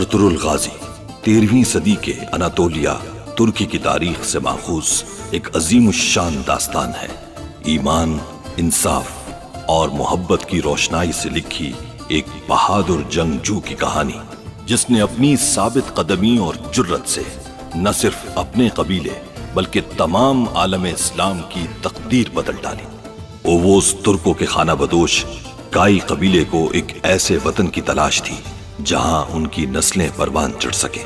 Ertugrul गाजी 13वीं सदी के Anatolia तुर्की की तारीख से माखूज एक अजीम शान दास्तान है। ईमान, इंसाफ और मोहब्बत की रोशनाई से लिखी एक बहादुर जंगजू की कहानी, जिसने अपनी साबित कदमी और जुर्रत से न सिर्फ अपने कबीले बल्कि तमाम आलम इस्लाम की तकदीर बदल डाली। ओवोस तुर्कों के खाना बदोश काई कबीले को एक ऐसे वतन की तलाश थी जहां उनकी नस्लें परवान चढ़ सके।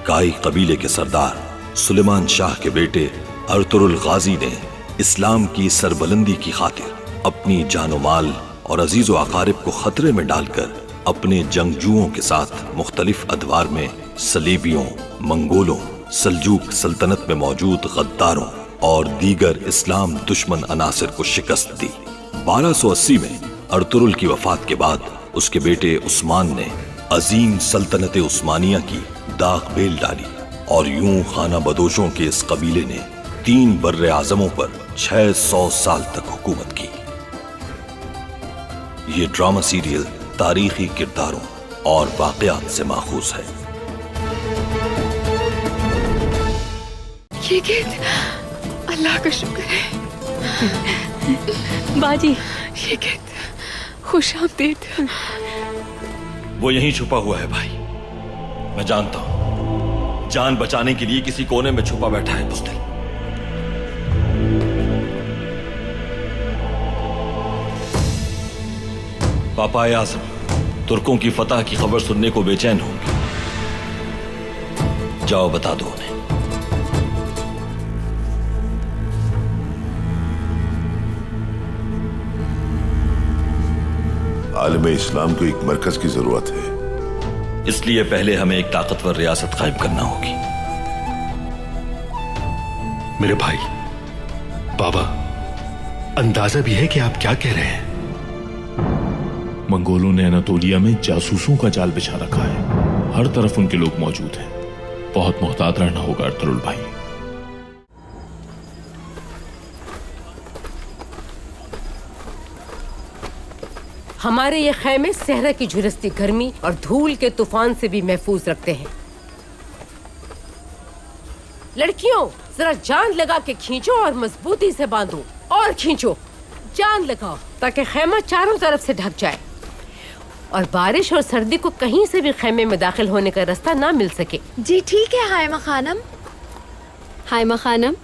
काई कबीले के सरदार सुलेमान शाह के बेटे अर्तुरुल गाजी ने इस्लाम की सरबलंदी की खातिर अपनी जानो माल और अजीजो अकारिब को खतरे में डालकर अपने जंगजुओं के साथ मुख्तलिफ अदवार में सलीबियों, मंगोलों, सल्जूक सल्तनत में मौजूद गद्दारों और दीगर इस्लाम दुश्मन अनासिर को शिकस्त दी। 1280 में अर्तुरुल की वफात के बाद उसके बेटे उस्मान ने अजीम सल्तनत उस्मानिया की दाग बेल डाली और यूं खाना बदोशों के इस कबीले ने 3 बर्रे आजमों पर 600 साल तक हुकूमत की। ये ड्रामा सीरियल तारीखी किरदारों और वाकयात से माखूज है। ये गीत अल्लाह का शुक्र है। बाजी, ये गीत खुश आमदीद। वो यहीं छुपा हुआ है भाई, मैं जानता हूं। जान बचाने के लिए किसी कोने में छुपा बैठा है बुज़दिल। पापा आज़म तुर्कों की फतह की खबर सुनने को बेचैन होंगे। जाओ बता दो उन्हें। आलमे इस्लाम को एक मरकज की जरूरत है, इसलिए पहले हमें एक ताकतवर रियासत कायम करना होगी। मेरे भाई, बाबा, अंदाजा भी है कि आप क्या कह रहे हैं। मंगोलों ने अनातोलिया में जासूसों का जाल बिछा रखा है। हर तरफ उनके लोग मौजूद हैं। बहुत मोहतात रहना होगा अर्तुरुल भाई। हमारे ये खैमे सहरा की झुलसती गर्मी और धूल के तूफान से भी महफूज रखते हैं। लड़कियों, जरा जान लगा के खींचो और मजबूती से बांधो और खींचो, जान लगाओ ताकि खैमा चारों तरफ से ढक जाए और बारिश और सर्दी को कहीं से भी खैमे में दाखिल होने का रास्ता ना मिल सके। जी ठीक है हायमा खानम। हायमा खानम,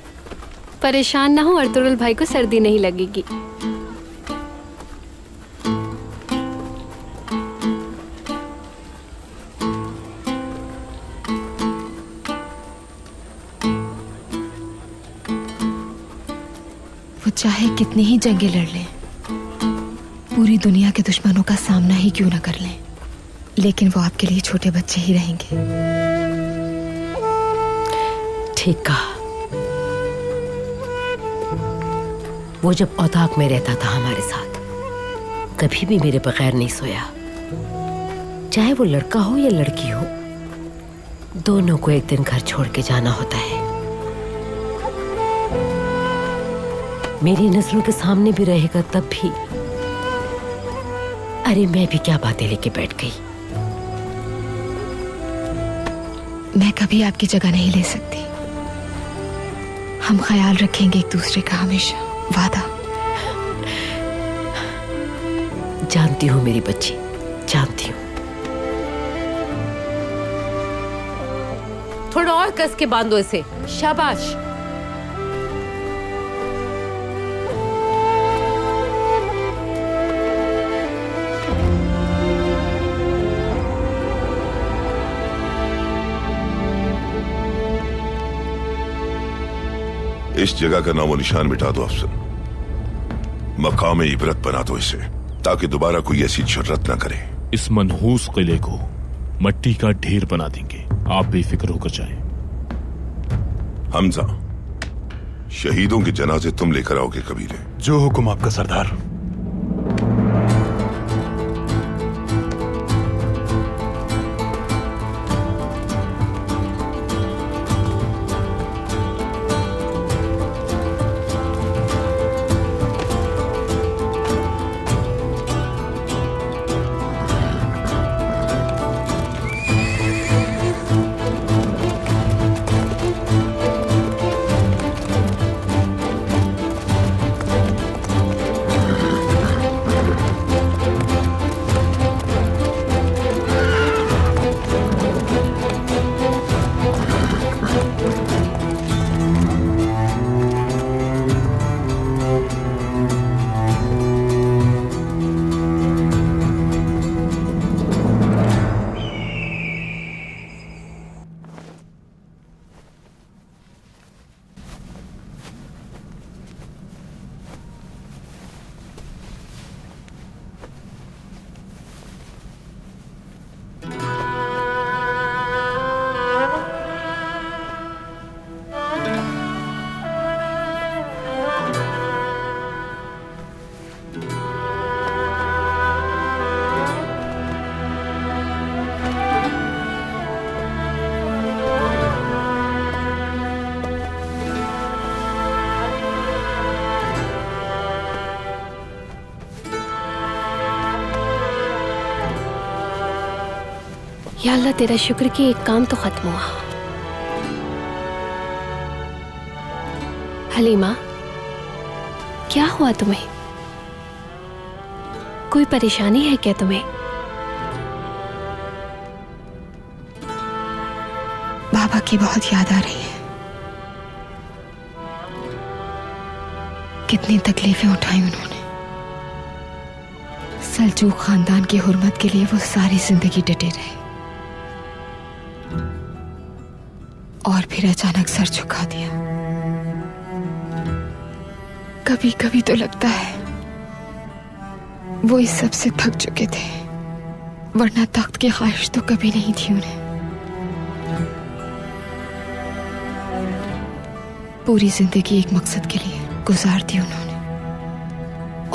परेशान ना हो, अर्तुरुल भाई को सर्दी नहीं लगेगी। वो चाहे कितनी ही जंगें लड़ लें, पूरी दुनिया के दुश्मनों का सामना ही क्यों ना कर लें, लेकिन वो आपके लिए छोटे बच्चे ही रहेंगे। ठीक कहा। वो जब औताक में रहता था हमारे साथ, कभी भी मेरे बगैर नहीं सोया। चाहे वो लड़का हो या लड़की हो, दोनों को एक दिन घर छोड़ के जाना होता है। मेरी नजरों के सामने भी रहेगा तब भी। अरे मैं भी क्या बातें लेके बैठ गई। मैं कभी आपकी जगह नहीं ले सकती। हम ख्याल रखेंगे एक दूसरे का हमेशा, वादा। जानती हूँ मेरी बच्ची, जानती हूँ। थोड़ा और कस के बांधो इसे, शाबाश। इस जगह का नामो निशान मिटा दो अफसर। मकाम इबरत बना दो इसे, ताकि दोबारा कोई ऐसी जुर्रत ना करे। इस मनहूस किले को मट्टी का ढेर बना देंगे, आप बेफिक्र होकर जाएं। हमजा, शहीदों के जनाजे तुम लेकर आओगे कबीले। जो हुक्म आपका सरदार। या अल्लाह तेरा शुक्र कि एक काम तो खत्म हुआ। हलीमा, क्या हुआ तुम्हें? कोई परेशानी है क्या तुम्हें? बाबा की बहुत याद आ रही है। कितनी तकलीफें उठाई उन्होंने। सल्जूक खानदान की हुर्मत के लिए वो सारी जिंदगी डटे रहे और फिर अचानक सर झुका दिया। कभी कभी तो लगता है वो इस सब से थक चुके थे, वरना तख्त की ख्वाहिश तो कभी नहीं थी उन्हें। पूरी जिंदगी एक मकसद के लिए गुजार दी उन्होंने,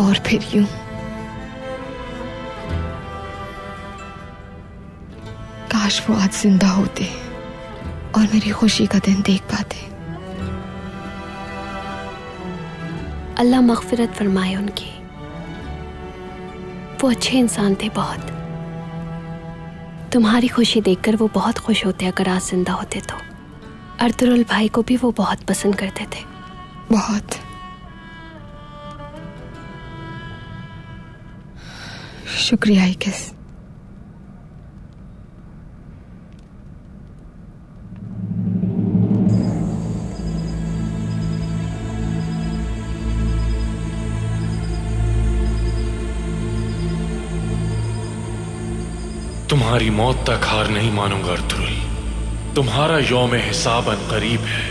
और फिर यूं। काश वो आज जिंदा होते और मेरी खुशी का दिन देख पाते। अल्लाह मग़फ़िरत फरमाए उनकी। वो अच्छे इंसान थे बहुत। तुम्हारी खुशी देखकर वो बहुत खुश होते अगर आज जिंदा होते तो। अर्तुरुल भाई को भी वो बहुत पसंद करते थे। बहुत। शुक्रिया आइकस। तुम्हारी मौत तक हार नहीं मानूंगा अर्तुरुल। तुम्हारा यौम हिसाब अनकरीब है।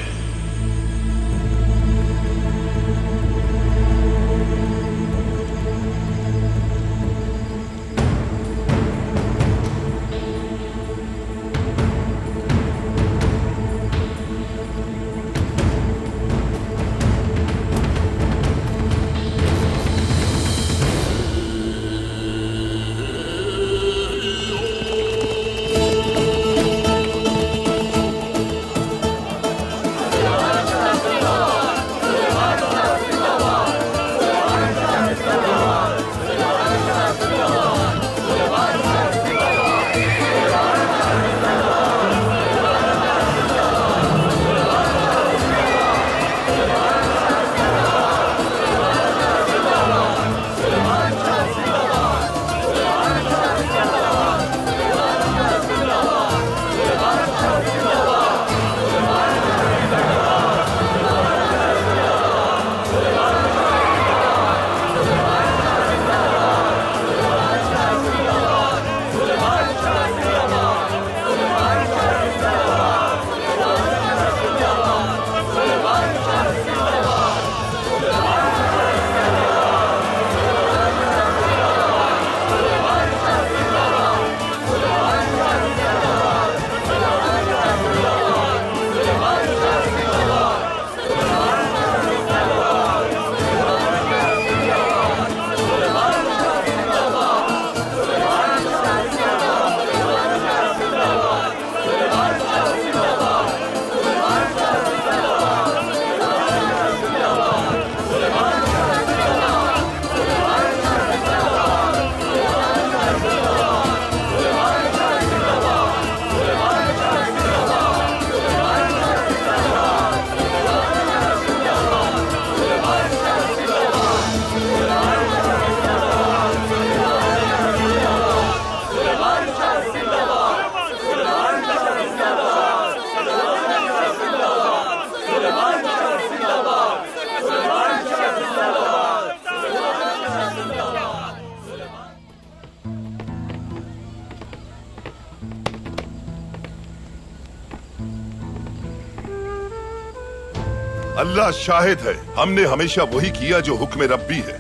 अल्लाह शाहिद है, हमने हमेशा वही किया जो हुक्म रब्बी है।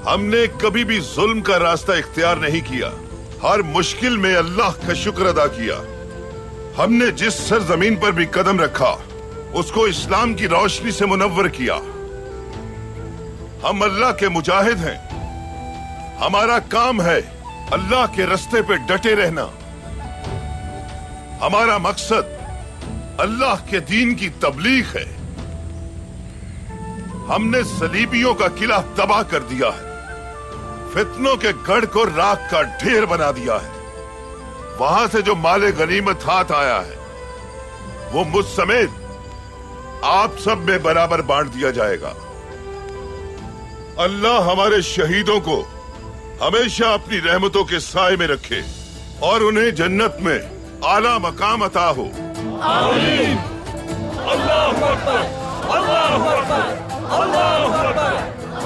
हमने कभी भी जुल्म का रास्ता इख्तियार नहीं किया। हर मुश्किल में अल्लाह का शुक्र अदा किया। हमने जिस सरजमीन पर भी कदम रखा उसको इस्लाम की रोशनी से मुनव्वर किया। हम अल्लाह के मुजाहिद हैं। हमारा काम है अल्लाह के रास्ते पे डटे रहना। हमारा मकसद अल्लाह के दीन की तबलीग है। हमने सलीबियों का किला तबाह कर दिया है। फितनों के गढ़ को राख का ढेर बना दिया है। वहां से जो माले गनीमत हाथ आया है वो मुझ समेत आप सब में बराबर बांट दिया जाएगा। अल्लाह हमारे शहीदों को हमेशा अपनी रहमतों के साए में रखे और उन्हें जन्नत में आला मकाम अता हो। आमीन। अल्लाहु अकबर, अल्लाहु अकबर, अल्लाहु अकबर,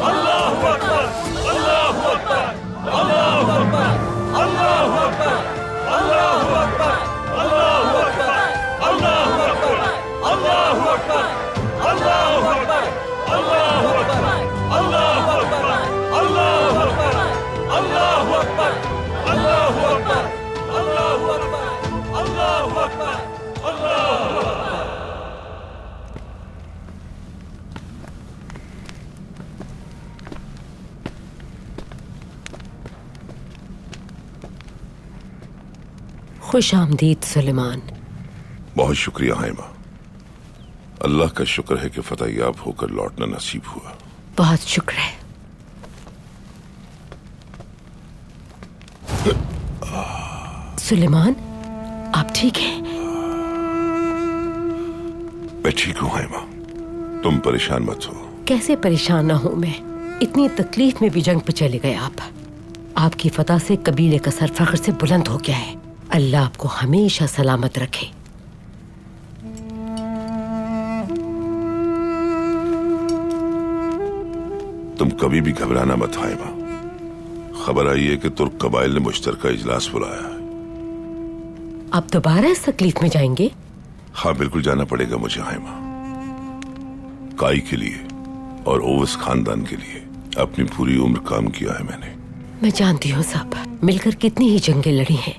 अल्लाहु अकबर, अल्लाहु अकबर, अल्लाहु अकबर, अल्लाहु अकबर, अल्लाहु अकबर, अल्लाहु अकबर, अल्लाहु अकबर, अल्लाहु अकबर, अल्लाहु अकबर, अल्लाहु अकबर, अल्लाहु अकबर, अल्लाहु अकबर, अल्लाहु अकबर, अल्लाहु अकबर, अल्लाहु अकबर, अल्लाहु अकबर, अल्लाहु अकबर। खुश आमदीद सुलेमान। बहुत शुक्रिया हैमा। अल्लाह का शुक्र है कि फतेहयाब होकर लौटना नसीब हुआ। बहुत शुक्र है। सुलेमान, आप ठीक हैं? मैं ठीक हूं हैमा, तुम परेशान मत हो। कैसे परेशान ना हूं मैं? इतनी तकलीफ में भी जंग पे चले गए आप। आपकी फतह से कबीले का सर फख्र से बुलंद हो गया है। अल्लाह आपको हमेशा सलामत रखे। तुम कभी भी घबराना मत हैमा। खबर आई है कि तुर्क कबाइल ने मुश्तरका इजलास बुलाया है। आप दोबारा इस तकलीफ में जाएंगे? हाँ, बिल्कुल जाना पड़ेगा मुझे हैमा। काई के लिए और ओवस खानदान के लिए अपनी पूरी उम्र काम किया है मैंने। मैं जानती हूँ साहब, मिलकर कितनी ही जंगें लड़ी हैं,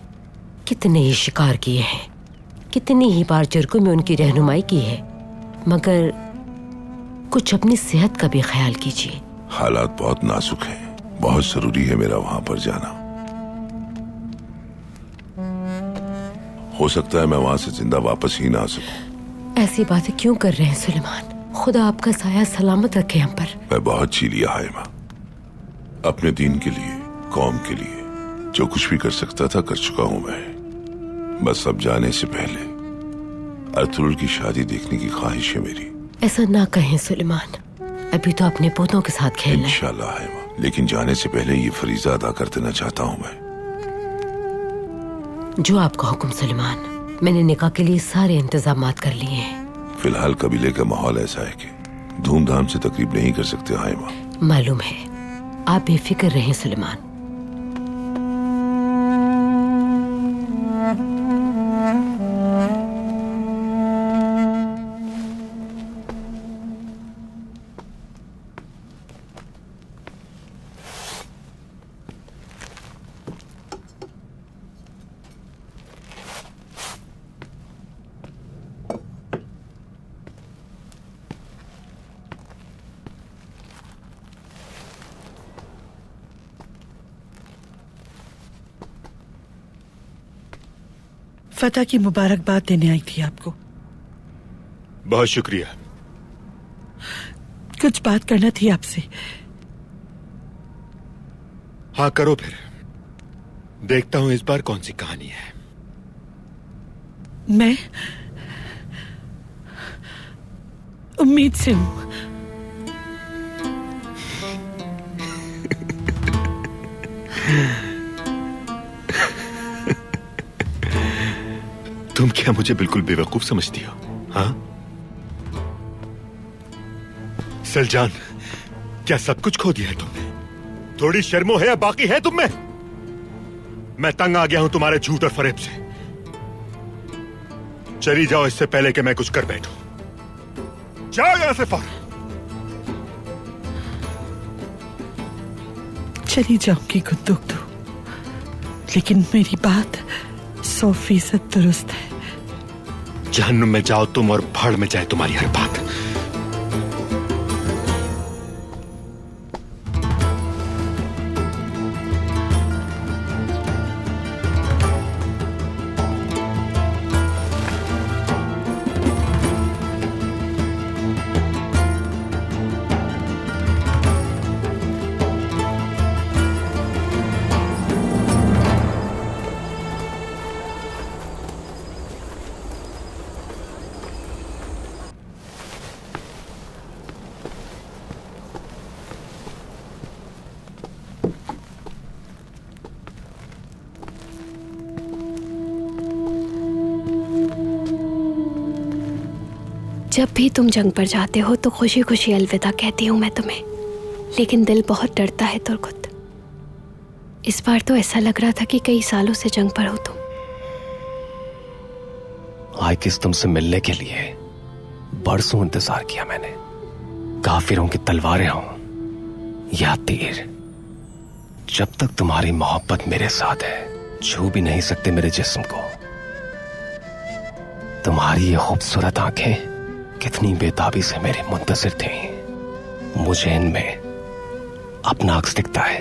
कितने ही शिकार किए हैं, कितनी ही बार जुर्गों में उनकी रहनुमाई की है, मगर कुछ अपनी सेहत का भी ख्याल कीजिए। हालात बहुत नाजुक हैं, बहुत जरूरी है मेरा वहां पर जाना। हो सकता है मैं वहां से जिंदा वापस ही ना आ सकूं। ऐसी बातें क्यों कर रहे हैं सुलेमान? खुदा आपका साया सलामत रखे हम पर। मैं बहुत जी लिया है मां। अपने दीन के लिए, कौम के लिए जो कुछ भी कर सकता था कर चुका हूं मैं। बस अब जाने से पहले अर्तुगरुल की शादी देखने की ख्वाहिश है मेरी। ऐसा ना कहें सुलेमान, अभी तो अपने पोतों के साथ खेलना है। इंशाल्लाह है मां, लेकिन जाने से पहले ये फरीजा अदा कर देना चाहता हूं मैं। जो आपका हुक्म सुलेमान। मैंने निकाह के लिए सारे इंतजामात कर लिए हैं। फिलहाल कबीले का माहौल ऐसा है कि धूमधाम से तकरीब नहीं कर सकते हैं मां। मालूम है, आप बेफिक्र रहें सुलेमान। फतह की मुबारकबाद देने आई थी आपको। बहुत शुक्रिया। कुछ बात करना थी आपसे। हाँ करो फिर, देखता हूं इस बार कौन सी कहानी है। मैं उम्मीद से हूं। तुम क्या मुझे बिल्कुल बेवकूफ समझती हो? हाँ सलजान, क्या सब कुछ खो दिया है तुमने? थोड़ी शर्मो है या बाकी है तुम में? मैं तंग आ गया हूं तुम्हारे झूठ और फरेब से। चली जाओ इससे पहले कि मैं कुछ कर बैठूं। जाओ यहां से फौरन। चली जाऊंगी गुद्दुक, लेकिन मेरी बात 100% दुरुस्त है। जहन्नुम में जाओ तुम और भाड़ में जाए तुम्हारी हर बात। जब भी तुम जंग पर जाते हो तो खुशी खुशी अलविदा कहती हूँ मैं तुम्हें, लेकिन दिल बहुत डरता है तुर्गुत। इस बार तो ऐसा लग रहा था कि कई सालों से जंग पर हो तुम। आइकिस तुमसे मिलने के लिए बरसों इंतजार किया मैंने। काफिरों की तलवारें हों या तीर, जब तक तुम्हारी मोहब्बत मेरे साथ है छू भी नहीं सकते मेरे जिस्म को। तुम्हारी ये खूबसूरत आंखें कितनी बेताबी से मेरे मुंतजिर थी। मुझे इनमें अपना अक्स दिखता है।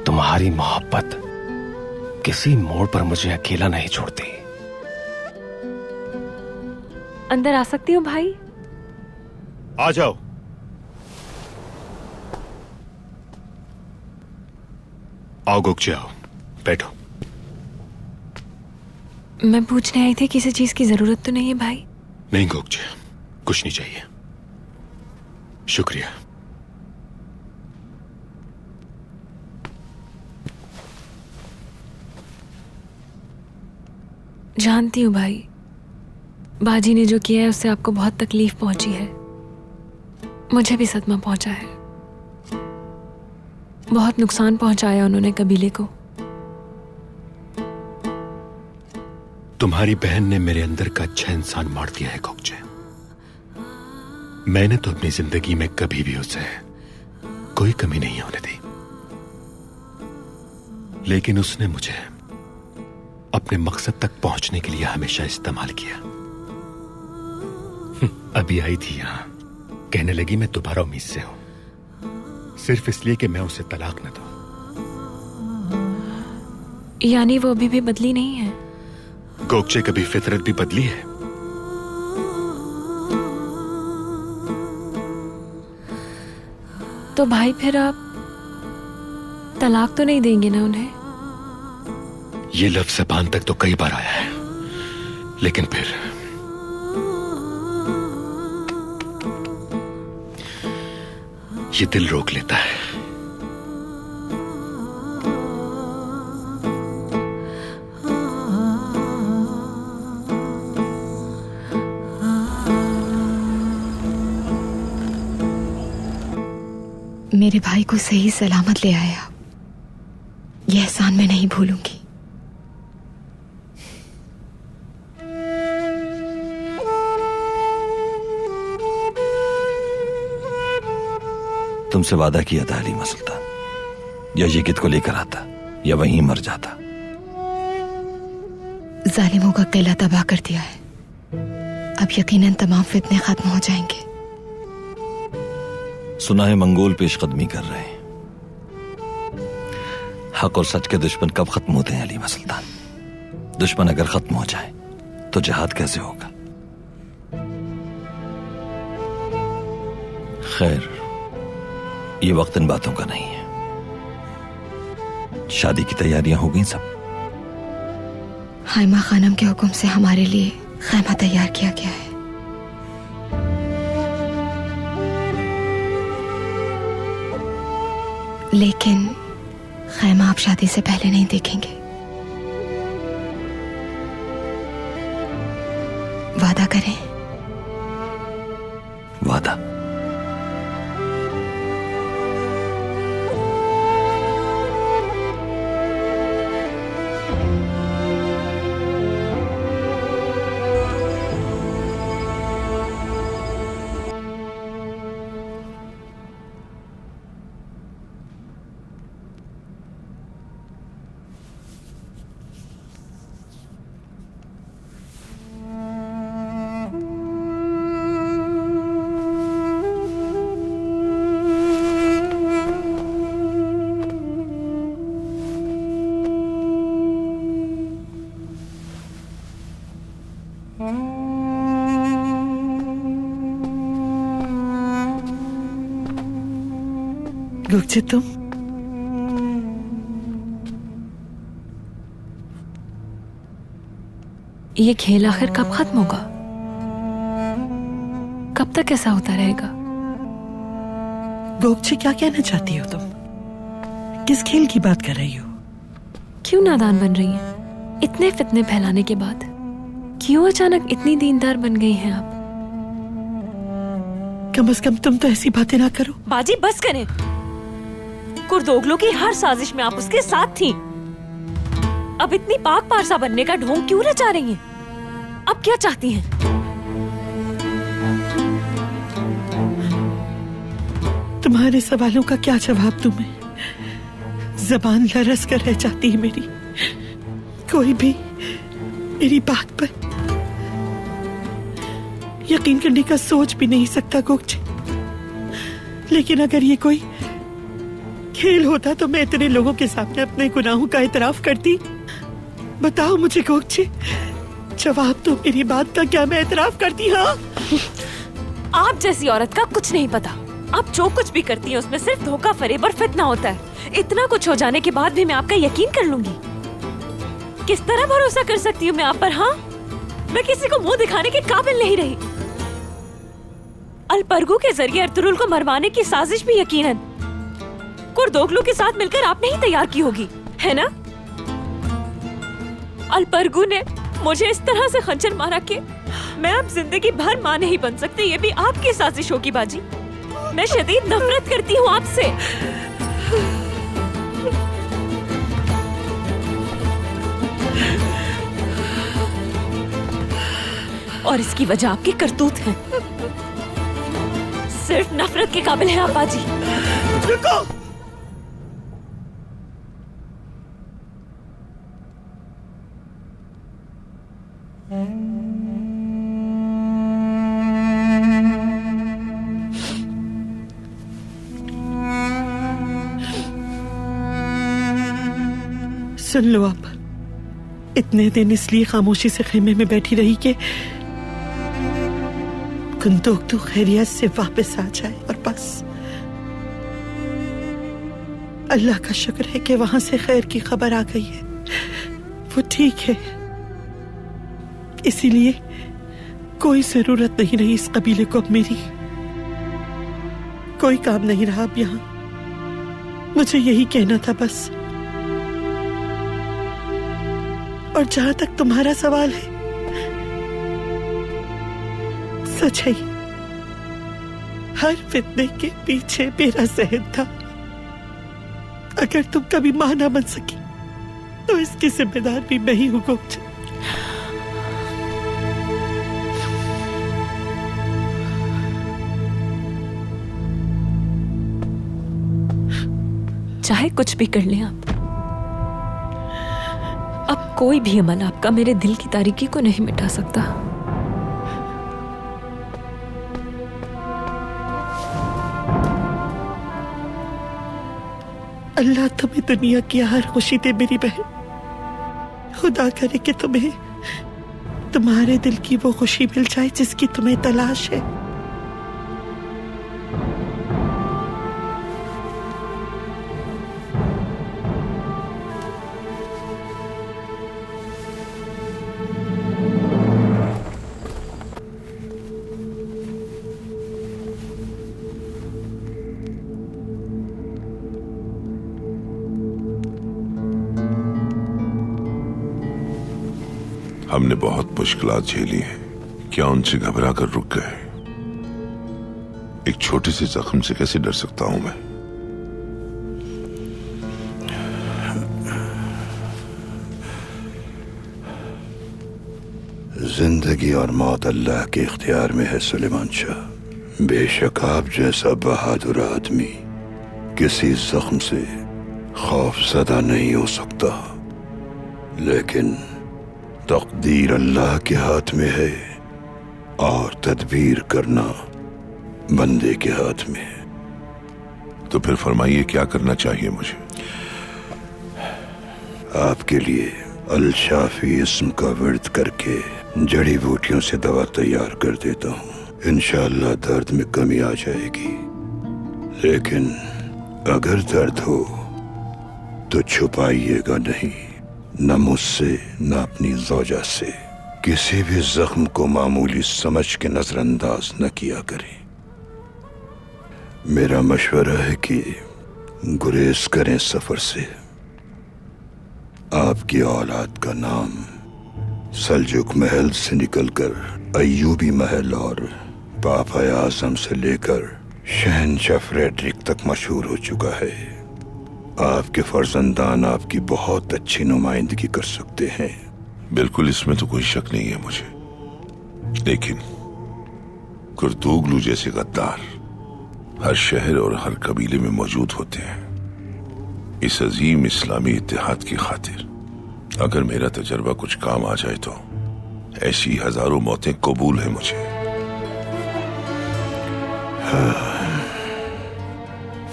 तुम्हारी मोहब्बत किसी मोड़ पर मुझे अकेला नहीं छोड़ती। अंदर आ सकती हूँ भाई? आ जाओ। आओ गोकचे, आओ बैठो। मैं पूछने आई थी, किसी चीज की जरूरत तो नहीं है भाई? नहीं गोकचे, कुछ नहीं चाहिए। शुक्रिया। जानती हूँ भाई, बाजी ने जो किया है उससे आपको बहुत तकलीफ पहुंची है। मुझे भी सदमा पहुंचा है। बहुत नुकसान पहुंचाया उन्होंने कबीले को। तुम्हारी बहन ने मेरे अंदर का अच्छा इंसान मार दिया है गोकचे। मैंने तो अपनी जिंदगी में कभी भी उसे कोई कमी नहीं होने दी, लेकिन उसने मुझे अपने मकसद तक पहुंचने के लिए हमेशा इस्तेमाल किया। अभी आई थी यहां, कहने लगी मैं दोबारा उम्मीद से हूं, सिर्फ इसलिए कि मैं उसे तलाक न दूं। यानी वो अभी भी बदली नहीं है? गोकचे, कभी फितरत भी बदली है? तो भाई फिर आप तलाक तो नहीं देंगे ना उन्हें? ये लफ्ज़ ज़बान तक तो कई बार आया है, लेकिन फिर ये दिल रोक लेता है। मेरे भाई को सही सलामत ले आया, यह एहसान मैं नहीं भूलूंगी। तुमसे वादा किया था हलीमा सुल्तान, या यकीत को लेकर आता या वहीं मर जाता। जालिमों का किला तबाह कर दिया है, अब यकीनन तमाम फितने खत्म हो जाएंगे। सुना है मंगोल पेशकदमी कर रहे हैं। हक और सच के दुश्मन कब खत्म होते हैं हलीमा सुल्तान? दुश्मन अगर खत्म हो जाए तो जिहाद कैसे होगा? खैर, ये वक्त इन बातों का नहीं है। शादी की तैयारियां हो गई सब? हाइमा खानम के हुक्म से हमारे लिए खैमा तैयार किया गया है। लेकिन खैमा आप शादी से पहले नहीं देखेंगे। वादा करें? वादा। गोकचे, तुम ये खेल आखिर कब खत्म होगा? कब तक ऐसा होता रहेगा? गोकचे, क्या कहना चाहती हो तुम? किस खेल की बात कर रही हो? क्यों नादान बन रही हैं? इतने फितने फैलाने के बाद क्यों अचानक इतनी दीनदार बन गई हैं आप? कम से कम तुम तो ऐसी बातें ना करो। बाजी बस करें। कुर्दोगलों की हर साजिश में आप उसके साथ थी। अब इतनी पाक पारसा बनने का ढोंग क्यों रचा रही हैं? अब क्या चाहती हैं? तुम्हारे सवालों का क्या जवाब दूं मैं? जबान लरस कर रह जाती है मेरी। कोई भी मेरी बात पर यकीन करने का सोच भी नहीं सकता गोगचे। लेकिन अगर ये कोई खेल होता तो मैं इतने लोगों के सामने अपने गुनाहों का इतराफ करती। बताओ मुझे गोगचे, जवाब तो मेरी बात का, क्या मैं इतराफ करती? हाँ, आप जैसी औरत का कुछ नहीं पता। आप जो कुछ भी करती हैं उसमें सिर्फ धोखा, फरेब और फितना होता है। इतना कुछ हो जाने के बाद भी मैं आपका यकीन कर लूंगी? किस तरह भरोसा कर सकती हूँ मैं आप पर? हाँ, मैं किसी को मुंह दिखाने के काबिल नहीं रही। अलपरगू के जरिए अर्तुरुल को मरवाने की साजिश भी यकीनन कुर्दोगलू के साथ मिलकर आपने ही तैयार की होगी, है ना? अलपरगू ने मुझे इस तरह से खंजर मारा कि मैं अब जिंदगी भर मां नहीं बन सकती। ये भी आपकी साजिश होगी बाजी। मैं शदीद नफरत करती हूँ आपसे। और इसकी वजह आपके करतूत हैं। सिर्फ नफरत के काबिल हैं आप बाजी। रुको। सुन लो, आप इतने दिन इसलिए खामोशी से खेमे में बैठी रही कि कुंदोगलू खैरियत से वापस आ जाए, और बस अल्लाह का शुक्र है कि वहां से खैर की खबर आ गई है। वो ठीक है, इसीलिए कोई जरूरत नहीं रही इस कबीले को अब मेरी। कोई काम नहीं रहा अब यहाँ। मुझे यही कहना था बस। और जहां तक तुम्हारा सवाल है, सच है, हर फितने के पीछे मेरा जहन था। अगर तुम कभी मां ना बन सकी तो इसकी जिम्मेदार भी मैं ही हूं गोगचे। चाहे कुछ भी कर लें आप, अब कोई भी अमल आपका मेरे दिल की तारीकी को नहीं मिटा सकता। अल्लाह तुम्हें दुनिया की हर खुशी दे मेरी बहन। खुदा करे कि तुम्हें तुम्हारे दिल की वो खुशी मिल जाए जिसकी तुम्हें तलाश है। हमने बहुत मुश्किलात झेली हैं, क्या उनसे घबरा कर रुक गए? एक छोटे से जख्म से कैसे डर सकता हूं मैं? जिंदगी और मौत अल्लाह के इख्तियार में है सुलेमान शाह। बेशक आप जैसा बहादुर आदमी किसी जख्म से खौफजदा नहीं हो सकता, लेकिन तकदीर अल्लाह के हाथ में है और तदबीर करना बंदे के हाथ में है। तो फिर फरमाइए क्या करना चाहिए मुझे? आपके लिए अल शाफी इस्म का विर्द करके जड़ी बूटियों से दवा तैयार कर देता हूँ। इंशाअल्लाह दर्द में कमी आ जाएगी, लेकिन अगर दर्द हो तो छुपाइएगा नहीं, न मुझसे न अपनी ज़ौजा से। किसी भी जख्म को मामूली समझ के नजरअंदाज न किया करें। मेरा मशवरा है कि गुरेज करें सफर से। आपकी औलाद का नाम सल्जुक महल से निकलकर अय्यूबी महल और पापा आजम से लेकर शहंशाह फ्रेडरिक तक मशहूर हो चुका है। आपके फर्जंदान आपकी बहुत अच्छी नुमाइंदगी कर सकते हैं। बिल्कुल, इसमें तो कोई शक नहीं है मुझे, लेकिन कुर्तुगलू जैसे गद्दार हर शहर और हर कबीले में मौजूद होते हैं। इस अजीम इस्लामी इत्तेहाद की खातिर अगर मेरा तजर्बा कुछ काम आ जाए तो ऐसी हजारों मौतें कबूल है मुझे।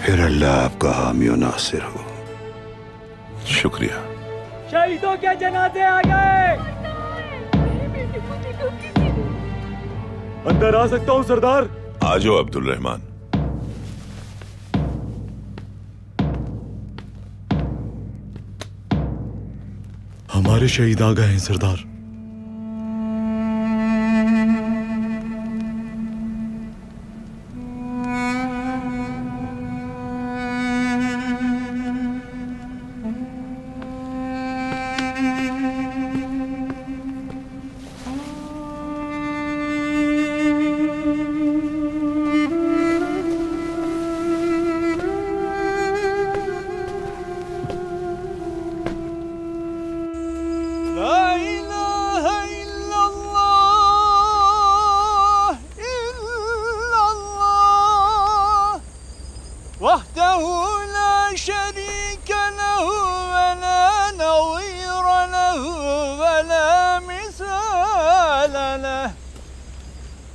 फिर अल्लाह आपका हामी और नासिर हो। शुक्रिया। शहीदों के जनाजे आ गए। अंदर आ सकता हूँ सरदार? आ जाओ अब्दुल रहमान। हमारे शहीद आ गए हैं सरदार।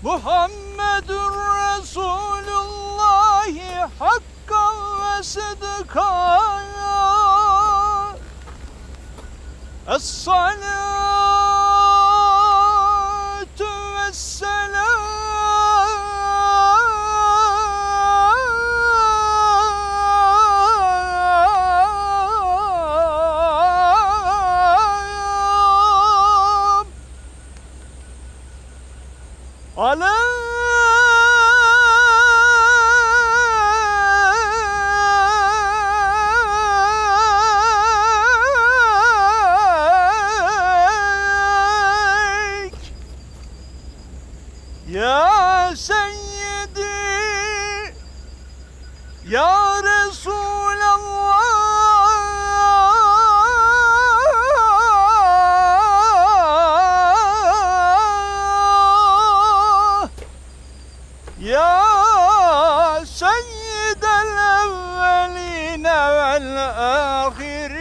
मुहम्मदुर रसूलुल्लाह हक्का व सदका अस्सलातु वस्सलाम अला या सय्यदी या रसूल अल्लाह या सय्यदल अव्वलीन वल आखिरीन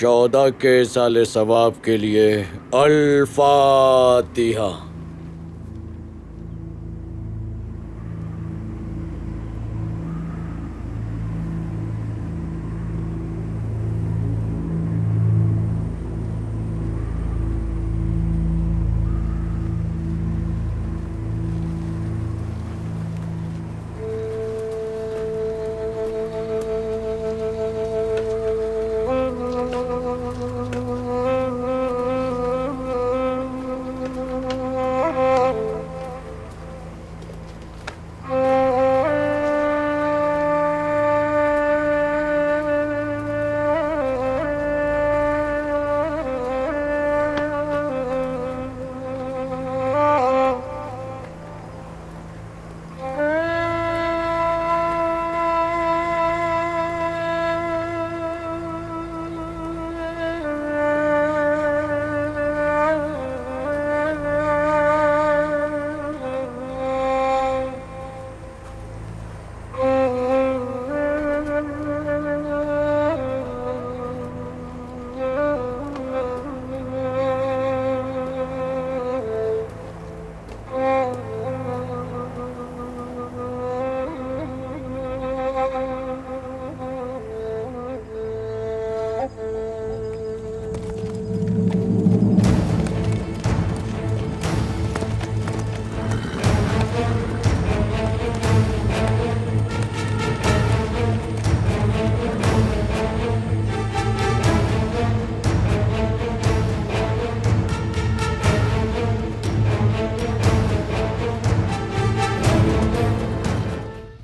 शौदा के साले सवाब के लिए अल-फातिहा।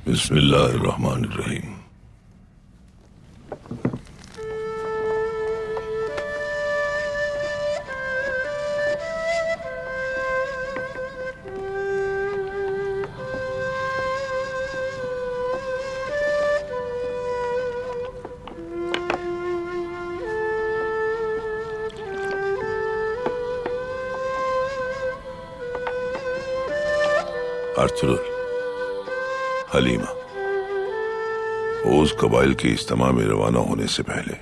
बिस्मिल्लाहिर्रहमानिर्रहीम। अर्तुगरुल, हलीमा, ओज कबाइल के इज्तिमा में रवाना होने से पहले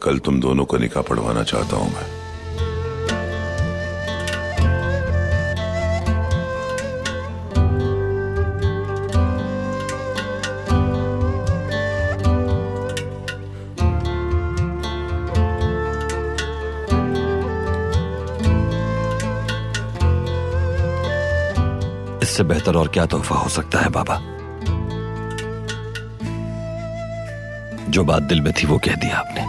कल तुम दोनों का निकाह पढ़वाना चाहता हूं मैं। इससे बेहतर और क्या तोहफा हो सकता है बाबा। जो बात दिल में थी वो कह दिया आपने।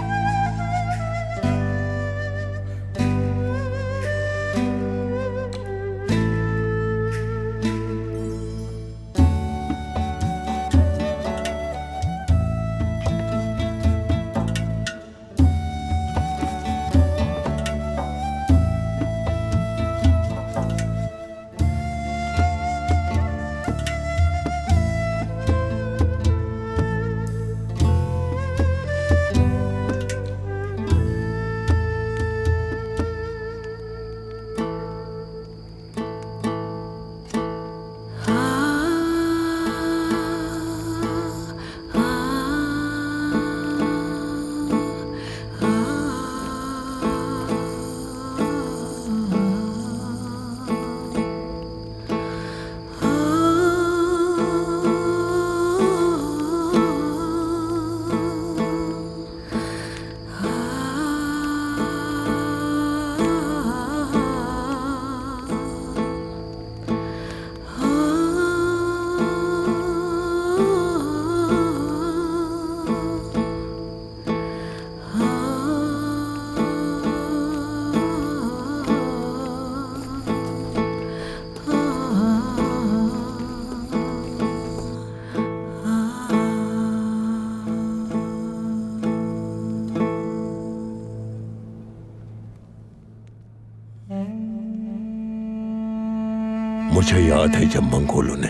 मुझे याद है जब मंगोलों ने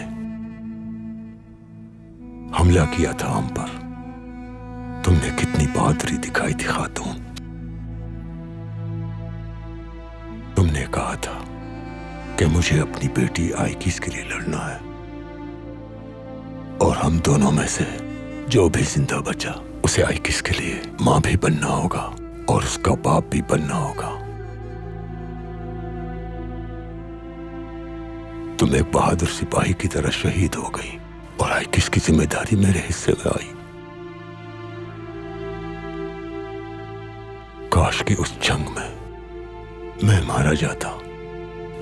हमला किया था हम पर, तुमने कितनी बहादुरी दिखाई थी खातून। तुमने कहा था कि मुझे अपनी बेटी आइकिस के लिए लड़ना है, और हम दोनों में से जो भी जिंदा बचा उसे आइकिस के लिए मां भी बनना होगा और उसका बाप भी बनना होगा। तुम एक बहादुर सिपाही की तरह शहीद हो गई और आइकिस की जिम्मेदारी मेरे हिस्से में आई। काश कि उस जंग में मैं मारा जाता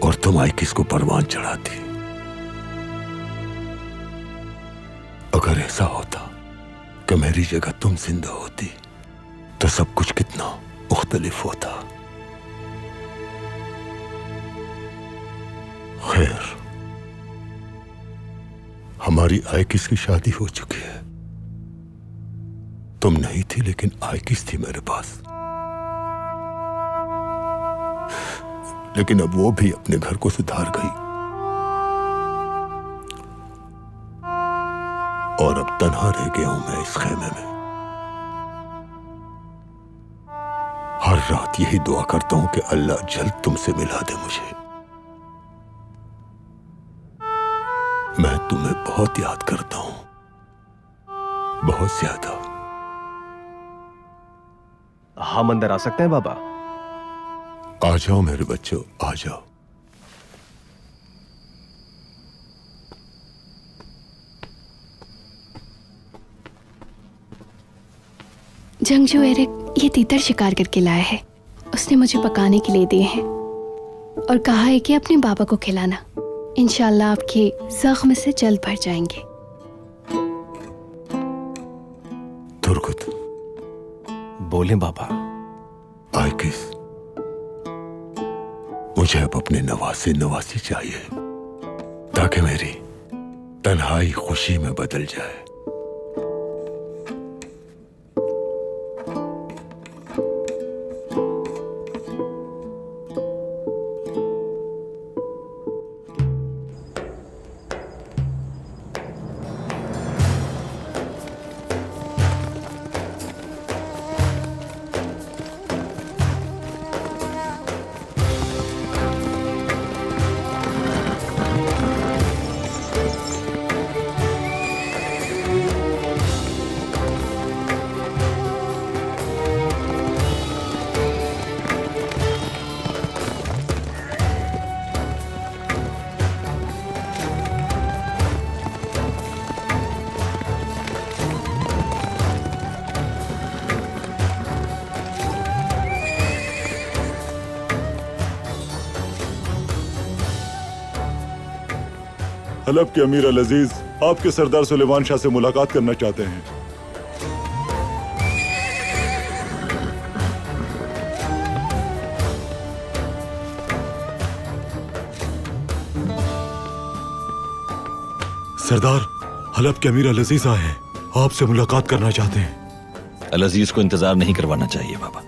और तुम आइकिस को परवान चढ़ाती। अगर ऐसा होता कि मेरी जगह तुम जिंदा होती तो सब कुछ कितना मुख्तलिफ होता। खैर, हमारी आइकिस की शादी हो चुकी है। तुम नहीं थी लेकिन आइकिस थी मेरे पास। लेकिन अब वो भी अपने घर को सुधार गई और अब तन्हा रह गया हूं मैं इस खेमे में। हर रात यही दुआ करता हूं कि अल्लाह जल्द तुमसे मिला दे मुझे। मैं तुम्हें बहुत याद करता हूं, बहुत ज्यादा। हम अंदर आ सकते हैं बाबा? आ जाओ मेरे बच्चों, आ जाओ। जंगजू एरिक ये तीतर शिकार करके लाया है। उसने मुझे पकाने के लिए दिए हैं और कहा है कि अपने बाबा को खिलाना। इंशाल्लाह आपके जख्म से जल्द भर जाएंगे। तुर्गुत, बोले बाबा। आइकिस, मुझे अब अपने नवासे नवासी चाहिए ताकि मेरी तन्हाई खुशी में बदल जाए। हलब के अमीर अल अजीज आपके सरदार सुलेमान शाह से मुलाकात करना चाहते हैं। सरदार, हलब के अमीर अल अजीज आए हैं, आपसे मुलाकात करना चाहते हैं। अल अजीज को इंतजार नहीं करवाना चाहिए बाबा।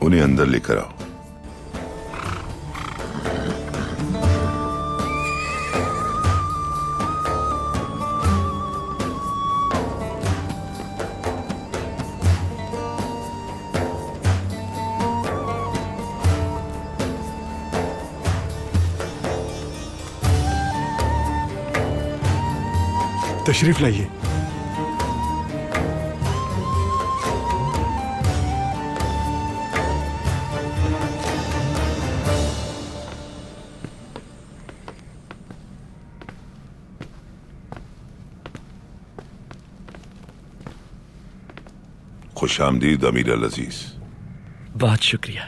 उन्हें अंदर लेकर आओ। तशरीफ लाइए। खुशामदीद अमीर अल अजीज। बहुत शुक्रिया।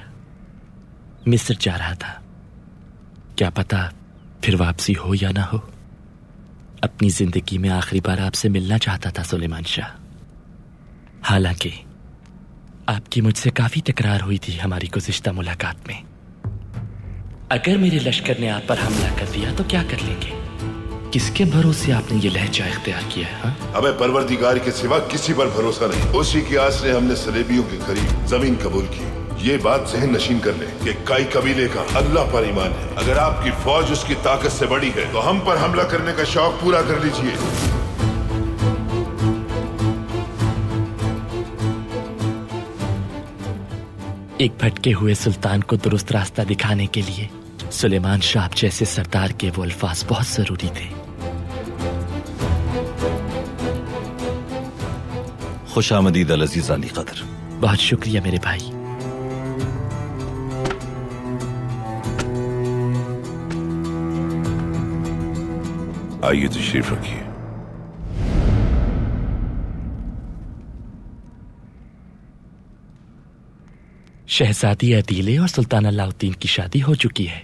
मिस्र जा रहा था, क्या पता फिर वापसी हो या ना हो। अपनी जिंदगी में आखिरी बार आपसे मिलना चाहता था सुलेमान शाह। हालांकि आपकी मुझसे काफी तकरार हुई थी हमारी गुज़िश्ता मुलाकात में। अगर मेरे लश्कर ने आप पर हमला कर दिया तो क्या कर लेंगे? किसके भरोसे आपने ये लहजा इख्तियार किया है? हमें परवरदिगार के सिवा किसी पर भरोसा नहीं। उसी की आस से हमने सलेबियों के करीब जमीन कबूल की। ये बात जहन नशीन कर ले कि कई कबीले का अल्लाह पर ईमान है। अगर आपकी फौज उसकी ताकत से बड़ी है तो हम पर हमला करने का शौक पूरा कर लीजिए। एक भटके हुए सुल्तान को दुरुस्त रास्ता दिखाने के लिए सुलेमान शाह जैसे सरदार के वो अल्फाज बहुत जरूरी थे। खुशामदीद अल अजीज अली कदर। बहुत शुक्रिया मेरे भाई। आइए तशरीफ रखिए। शहजादी अदीले और सुल्तान अलाउद्दीन की शादी हो चुकी है।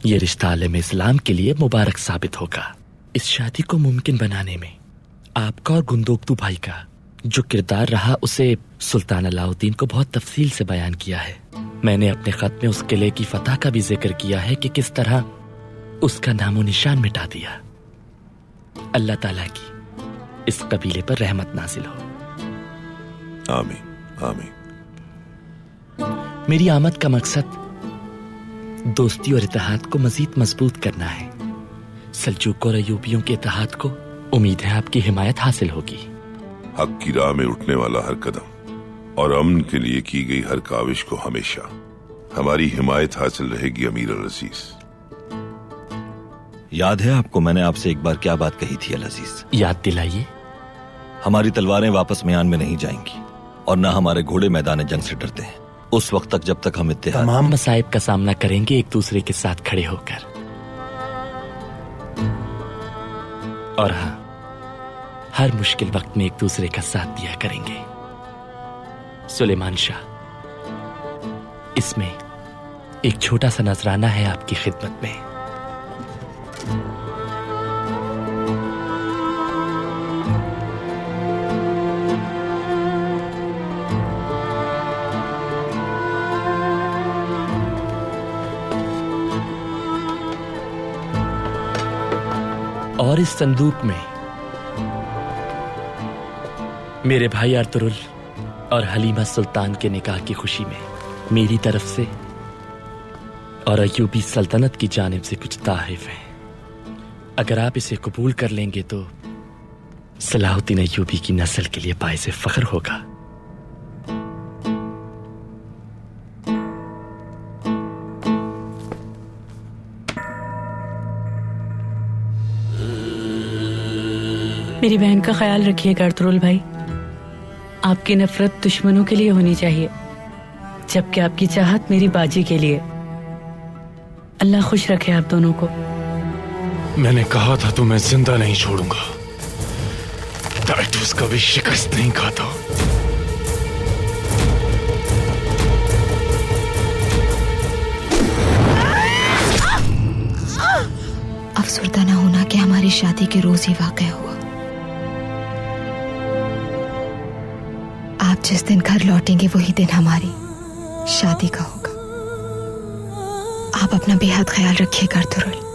ये रिश्ता आलम इस्लाम के लिए मुबारक साबित होगा। इस शादी को मुमकिन बनाने में आपका और गुंदोक्तू भाई का जो किरदार रहा उसे सुल्तान अलाउद्दीन को बहुत तफसील से बयान किया है। मैंने अपने खत में उस किले की फतह का भी जिक्र किया है कि किस तरह उसका नामो निशान मिटा दिया। अल्लाह ताला की इस कबीले पर रहमत नाजिल हो। आमीन आमीन। मेरी आमद का मकसद दोस्ती और इत्तेहाद को मजीद मजबूत करना है। सल्जूक और अयूबियों के इत्तेहाद को उम्मीद है आपकी हिमायत हासिल होगी। हक की राह में उठने वाला हर कदम और अमन के लिए की गई हर काविश को हमेशा हमारी हिमायत हासिल रहेगी अमीर अल अजीज। याद है आपको मैंने आपसे एक बार क्या बात कही थी अल अजीज? याद दिलाइए। हमारी तलवारें वापस म्यान में नहीं जाएंगी और न हमारे घोड़े मैदान जंग से डरते हैं उस वक्त तक जब तक हम इत्तेहाद तमाम मसाइब का सामना करेंगे एक दूसरे के साथ खड़े होकर। और हाँ, हर मुश्किल वक्त में एक दूसरे का साथ दिया करेंगे। सुलेमान शाह, इसमें एक छोटा सा नजराना है आपकी खिदमत में। और इस संदूक में मेरे भाई अर्तुरुल और हलीमा सुल्तान के निकाह की खुशी में मेरी तरफ से और अयूबी सल्तनत की जानिब से कुछ तोहफे हैं। अगर आप इसे कबूल कर लेंगे तो सलाहुद्दीन अयूबी की नस्ल के लिए बाइसे फख्र होगा। मेरी बहन का ख्याल रखिएगा अर्तुरुल भाई। आपकी नफरत दुश्मनों के लिए होनी चाहिए, जबकि आपकी चाहत मेरी बाजी के लिए। अल्लाह खुश रखे आप दोनों को। मैंने कहा था तो मैं जिंदा नहीं छोड़ूंगा। टाइटस कभी शिकस्त नहीं खाता। अफसरदा ना होना कि हमारी शादी के रोज ही वाक़या हुआ। आप जिस दिन घर लौटेंगे वही दिन हमारी शादी का होगा। आप अपना बेहद ख्याल रखिएगा अर्तुरुल।